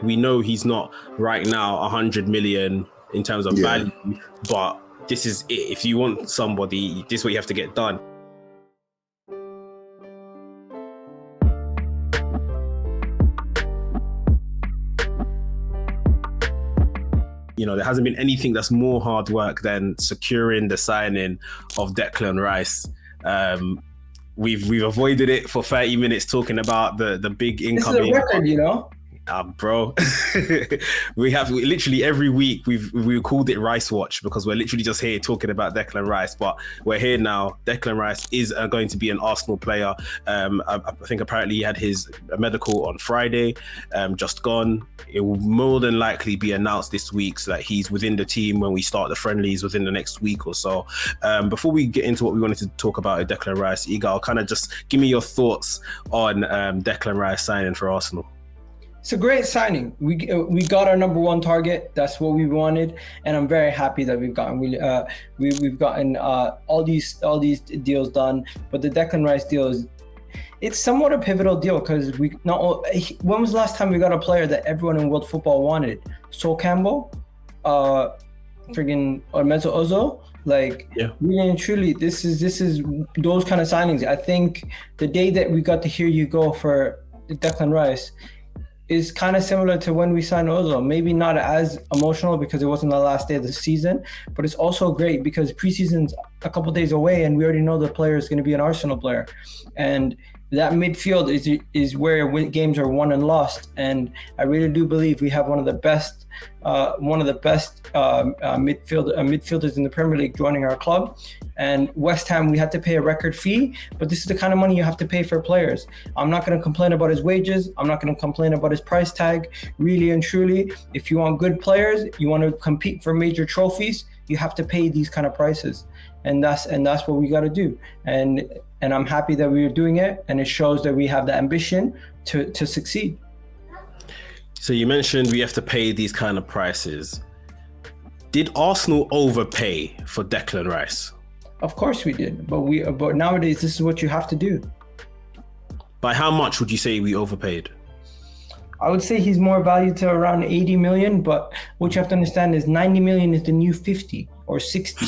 we know he's not right now 100 million in terms of value, but this is it. If you want somebody, this is what you have to get done. You know, there hasn't been anything that's more hard work than securing the signing of Declan Rice. We've avoided it for 30 minutes talking about the big incoming. This is a record, you know. Bro, we literally every week we called it Rice Watch because we're literally just here talking about Declan Rice, but we're here now. Declan Rice is going to be an Arsenal player. I think apparently he had his medical on Friday, just gone. It will more than likely be announced this week so that he's within the team when we start the friendlies within the next week or so. Before we get into what we wanted to talk about with Declan Rice, Igal, kind of just give me your thoughts on Declan Rice signing for Arsenal. It's a great signing. We got our number one target. That's what we wanted, and I'm very happy that we've gotten we've gotten all these deals done. But the Declan Rice deal it's somewhat a pivotal deal because when was the last time we got a player that everyone in world football wanted? Sol Campbell, or Mesut Ozil. Really and truly, this is those kind of signings. I think the day that we got to hear you go for Declan Rice is kind of similar to when we signed Ozil. Maybe not as emotional because it wasn't the last day of the season, but it's also great because preseason's a couple days away and we already know the player is going to be an Arsenal player. And that midfield is where games are won and lost. And I really do believe we have one of the best midfielders in the Premier League joining our club. And West Ham, we had to pay a record fee, but this is the kind of money you have to pay for players. I'm not going to complain about his wages. I'm not going to complain about his price tag. Really and truly, if you want good players, you want to compete for major trophies, you have to pay these kind of prices. And that's what we got to do. And I'm happy that we are doing it, and it shows that we have the ambition to succeed. So you mentioned we have to pay these kind of prices. Did Arsenal overpay for Declan Rice? Of course we did, but nowadays this is what you have to do. By how much would you say we overpaid? I would say he's more valued to around 80 million, but what you have to understand is 90 million is the new 50 or 60.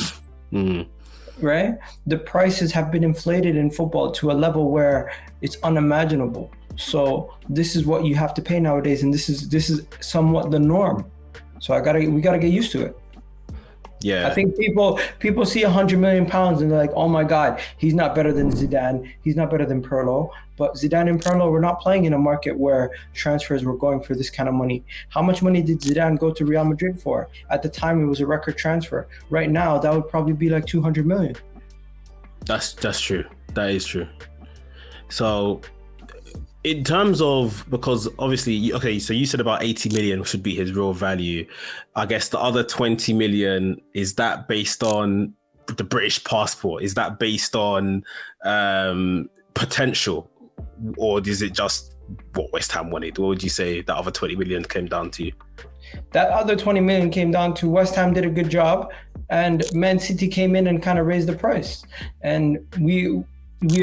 Right? The prices have been inflated in football to a level where it's unimaginable. So this is what you have to pay nowadays, and this is somewhat the norm. So we gotta get used to it. Yeah, I think people see 100 million pounds and they're like, oh my God, he's not better than Zidane. He's not better than Pirlo. But Zidane and Pirlo were not playing in a market where transfers were going for this kind of money. How much money did Zidane go to Real Madrid for? At the time, it was a record transfer. Right now, that would probably be like 200 million. That's true. That is true. So in terms of, because obviously, okay, so you said about 80 million should be his real value. I guess the other 20 million, is that based on the British passport? Is that based on potential? Or is it just what West Ham wanted? What would you say that other 20 million came down to? That other 20 million came down to West Ham did a good job and Man City came in and kind of raised the price. And we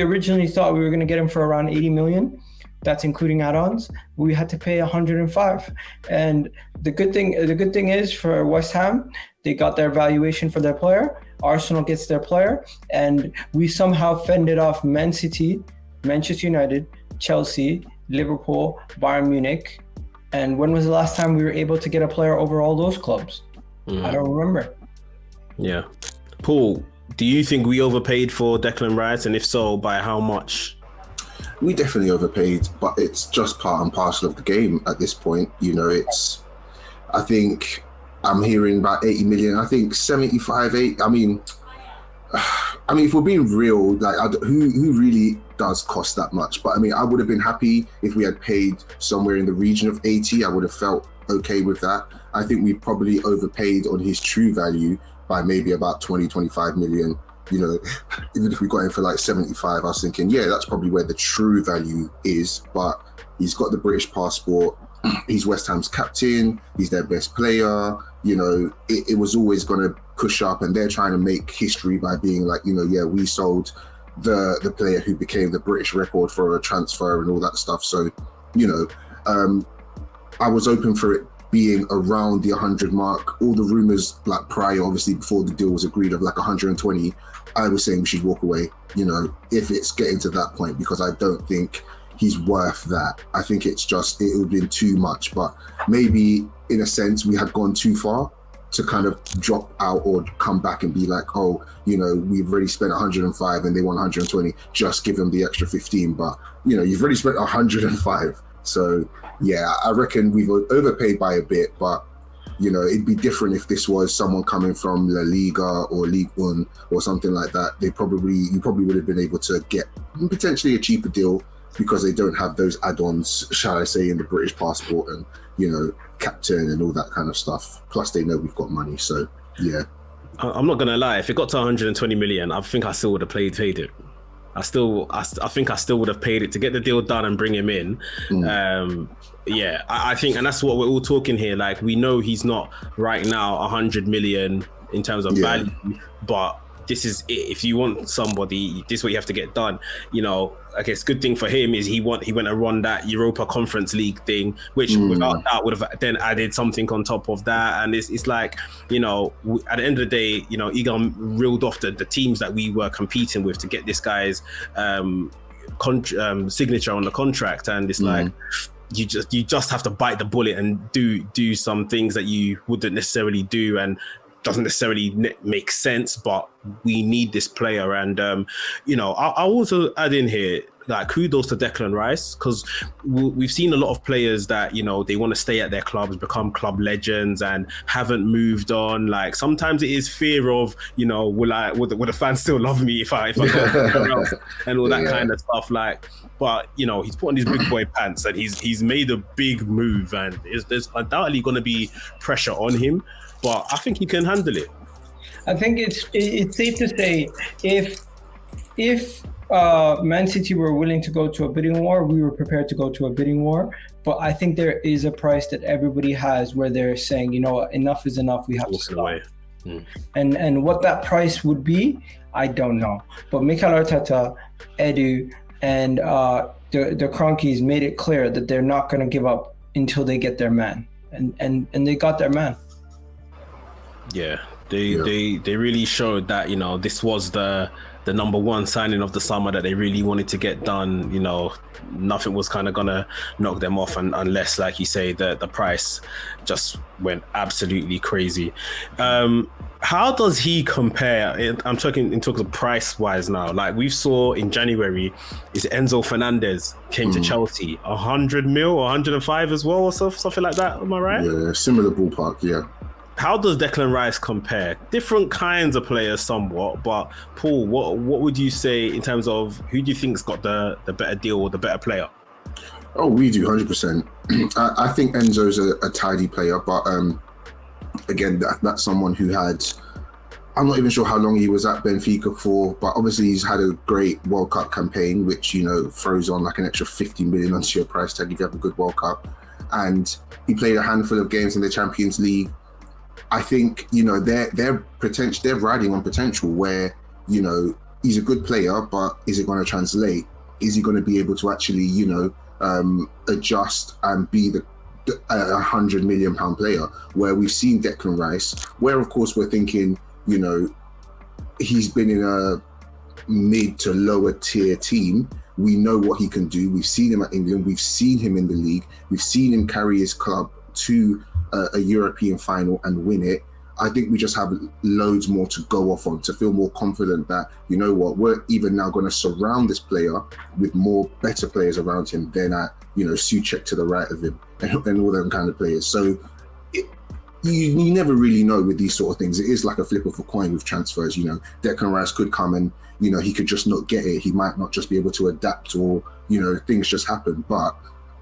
originally thought we were going to get him for around 80 million. That's including add-ons. We had to pay 105. And the good thing is for West Ham, they got their valuation for their player. Arsenal gets their player. And we somehow fended off Man City, Manchester United, Chelsea, Liverpool, Bayern Munich. And when was the last time we were able to get a player over all those clubs? I don't remember. Yeah. Paul, do you think we overpaid for Declan Rice? And if so, by how much? We definitely overpaid, but it's just part and parcel of the game at this point. You know, I think I'm hearing about 80 million. I think 75, 8. I mean, if we're being real, like who really does cost that much? But I mean, I would have been happy if we had paid somewhere in the region of 80. I would have felt okay with that. I think we probably overpaid on his true value by maybe about 20, 25 million. You know, even if we got him for like 75, I was thinking, yeah, that's probably where the true value is. But he's got the British passport. He's West Ham's captain. He's their best player. You know, it was always going to push up, and they're trying to make history by being like, you know, yeah, we sold the player who became the British record for a transfer and all that stuff. So, you know, I was open for it being around the 100 mark. All the rumors, like prior, obviously before the deal was agreed, of like 120, I was saying we should walk away, you know, if it's getting to that point, because I don't think he's worth that. I think it's just, it would have been too much. But maybe in a sense we had gone too far to kind of drop out or come back and be like, oh, you know, we've already spent 105 and they want 120, just give them the extra 15. But, you know, you've already spent 105. So yeah, I reckon we've overpaid by a bit, but you know, it'd be different if this was someone coming from La Liga or Ligue 1 or something like that. You probably would have been able to get potentially a cheaper deal because they don't have those add-ons, shall I say, in the British passport and, you know, captain and all that kind of stuff. Plus they know we've got money. So yeah. I'm not gonna lie, if it got to 120 million, I think I still would have paid it. I think I still would have paid it to get the deal done and bring him in. Yeah, I think, and that's what we're all talking here. Like, we know he's not right now 100 million in terms of value, but this is it. If you want somebody, this is what you have to get done. You know, I guess good thing for him is he went and won that Europa Conference League thing, which without that would have then added something on top of that. And it's like, you know, at the end of the day, you know, Egon reeled off the teams that we were competing with to get this guy's signature on the contract, and it's like, you just have to bite the bullet and do some things that you wouldn't necessarily do, and doesn't necessarily make sense, but we need this player. And you know, I'll also add in here, like, kudos to Declan Rice, because we've seen a lot of players that, you know, they want to stay at their clubs, become club legends, and haven't moved on. Like, sometimes it is fear of, you know, will the fans still love me if I go somewhere else, and all that kind of stuff. Like, but you know, he's put on his big boy pants and he's made a big move, and there's undoubtedly going to be pressure on him, but I think he can handle it. I think it's safe to say if Man City were willing to go to a bidding war, we were prepared to go to a bidding war. But I think there is a price that everybody has where they're saying, you know, enough is enough. We have to stop. Away. And what that price would be, I don't know. But Mikel Arteta, Edu, and the Cronkies made it clear that they're not going to give up until they get their man, and they got their man. Yeah, they really showed that, you know, this was the number one signing of the summer that they really wanted to get done. You know, nothing was kind of gonna knock them off, and unless, like you say, the price just went absolutely crazy. How does he compare? I'm talking in terms of price wise now. Like, we saw in January, is Enzo Fernandez came to Chelsea, 100 mil or 105 as well, or something like that. Am I right? Yeah, similar ballpark. Yeah. How does Declan Rice compare? Different kinds of players somewhat, but Paul, what would you say in terms of who do you think's got the better deal or the better player? Oh, we do 100%. I think Enzo's a tidy player, but again, that's someone who had, I'm not even sure how long he was at Benfica for, but obviously he's had a great World Cup campaign, which, you know, throws on like an extra 50 million onto your price tag if you have a good World Cup. And he played a handful of games in the Champions League. I think, you know, they're riding on potential where, you know, he's a good player, but is it going to translate? Is he going to be able to actually, you know, adjust and be the £100 million player? Where we've seen Declan Rice, where of course we're thinking, you know, he's been in a mid to lower tier team. We know what he can do. We've seen him at England. We've seen him in the league. We've seen him carry his club to a European final and win it. I think we just have loads more to go off on, to feel more confident that, you know what, we're even now going to surround this player with more better players around him than at, you know, Souček to the right of him and all them kind of players. So you never really know with these sort of things. It is like a flip of a coin with transfers. You know, Declan Rice could come and, you know, he could just not get it. He might not just be able to adapt, or, you know, things just happen. But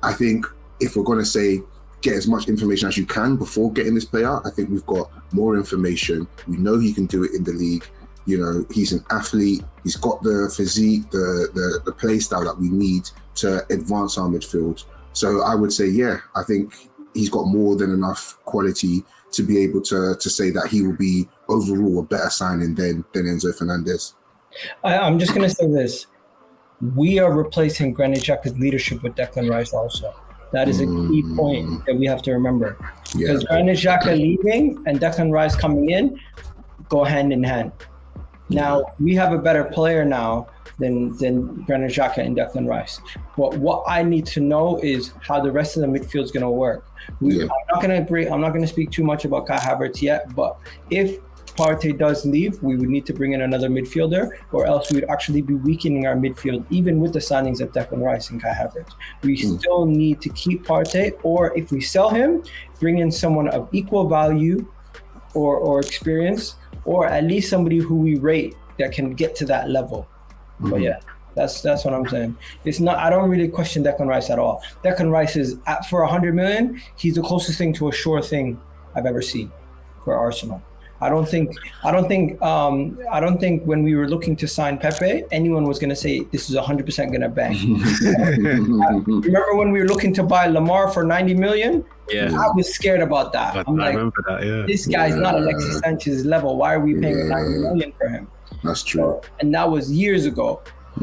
I think if we're going to say, get as much information as you can before getting this player, I think we've got more information. We know he can do it in the league. You know, he's an athlete. He's got the physique, the play style that we need to advance our midfield. So I would say, yeah, I think he's got more than enough quality to be able to say that he will be overall a better signing than Enzo Fernandez. I'm just going to say this. We are replacing Granit Xhaka's leadership with Declan Rice also. That is a key point that we have to remember. Yeah. Because Granit Xhaka leaving and Declan Rice coming in go hand in hand. Now, we have a better player now than Granit Xhaka and Declan Rice. But what I need to know is how the rest of the midfield is going to work. I'm not going to speak too much about Kai Havertz yet, but if Partey does leave, we would need to bring in another midfielder, or else we would actually be weakening our midfield, even with the signings of Declan Rice and Kai Havertz. We still need to keep Partey, or if we sell him, bring in someone of equal value or experience, or at least somebody who we rate that can get to that level. But yeah, that's what I'm saying. It's not. I don't really question Declan Rice at all. Declan Rice is for 100 million. He's the closest thing to a sure thing I've ever seen for Arsenal. I don't think when we were looking to sign Pepe, anyone was going to say this is 100% going to bang. Remember when we were looking to buy Lamar for 90 million? Yeah, I was scared about that. I remember that. Yeah, this guy's not Alexis Sanchez's level. Why are we paying 90 million for him? That's true. And that was years ago.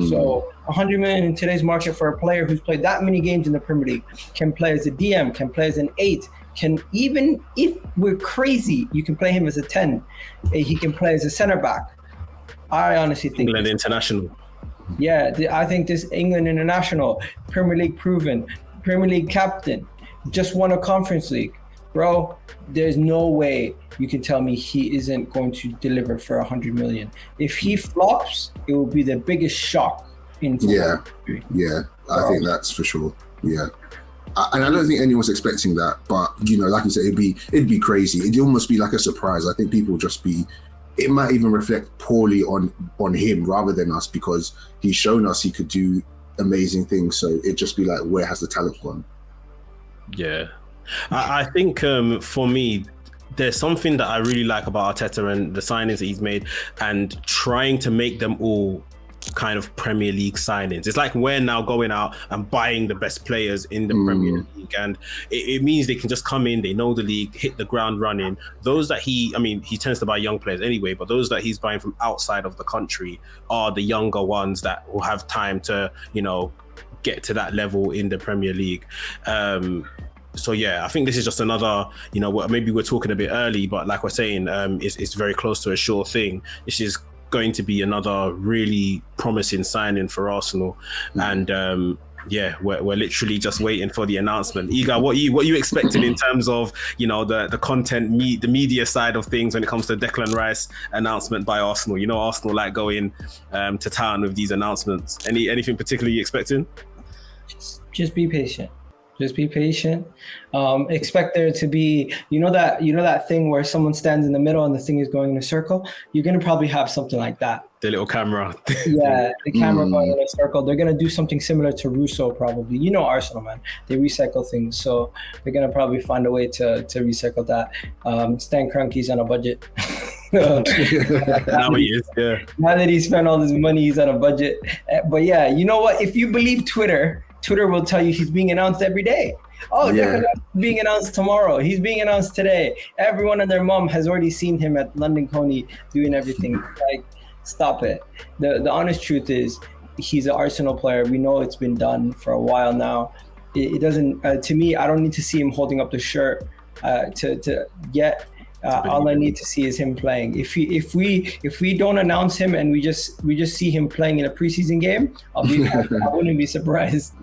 So 100 million in today's market for a player who's played that many games in the Premier League, can play as a DM, can play as an 8, can, even if we're crazy, you can play him as a 10. He can play as a centre back. I honestly think England international. Yeah, I think this England international, Premier League proven, Premier League captain, just won a Conference League. Bro, there's no way you can tell me he isn't going to deliver for 100 million. If he flops, it will be the biggest shock in football history. Yeah, I think that's for sure. Yeah. And I don't think anyone's expecting that, but like you said, it'd be crazy. It'd almost be like a surprise. I think people just it might even reflect poorly on him rather than us, because he's shown us he could do amazing things. So it'd just be like, where has the talent gone? Yeah. I think for me, there's something that I really like about Arteta and the signings that he's made, and trying to make them all kind of Premier League signings. It's like we're now going out and buying the best players in the Premier League, and it means they can just come in, they know the league, hit the ground running. Those that he tends to buy young players anyway, but those that he's buying from outside of the country are the younger ones that will have time to, get to that level in the Premier League. So yeah, I think this is just another, maybe we're talking a bit early, but like we're saying, it's very close to a sure thing. This is going to be another really promising signing for Arsenal, and we're literally just waiting for the announcement. Iga, what you expecting in terms of the content, the media side of things when it comes to Declan Rice announcement by Arsenal? Arsenal like going to town with these announcements. Anything particularly you expecting? Just be patient. Just be patient. Expect there to be, that thing where someone stands in the middle and the thing is going in a circle. You're going to probably have something like that. The little camera. Yeah, the camera going in a circle. They're going to do something similar to Russo probably. Arsenal, man. They recycle things. So they're going to probably find a way to recycle that. Stan Kroenke's on a budget. Now he is, yeah. Now that he spent all this money, he's on a budget. But yeah, you know what? If you believe Twitter will tell you he's being announced every day. Declan Rice is being announced tomorrow. He's being announced today. Everyone and their mom has already seen him at London Coney doing everything. Like, stop it. The honest truth is, he's an Arsenal player. We know it's been done for a while now. It doesn't. To me, I don't need to see him holding up the shirt to get. All I need to see is him playing. If we don't announce him and we just see him playing in a preseason game, I wouldn't be surprised.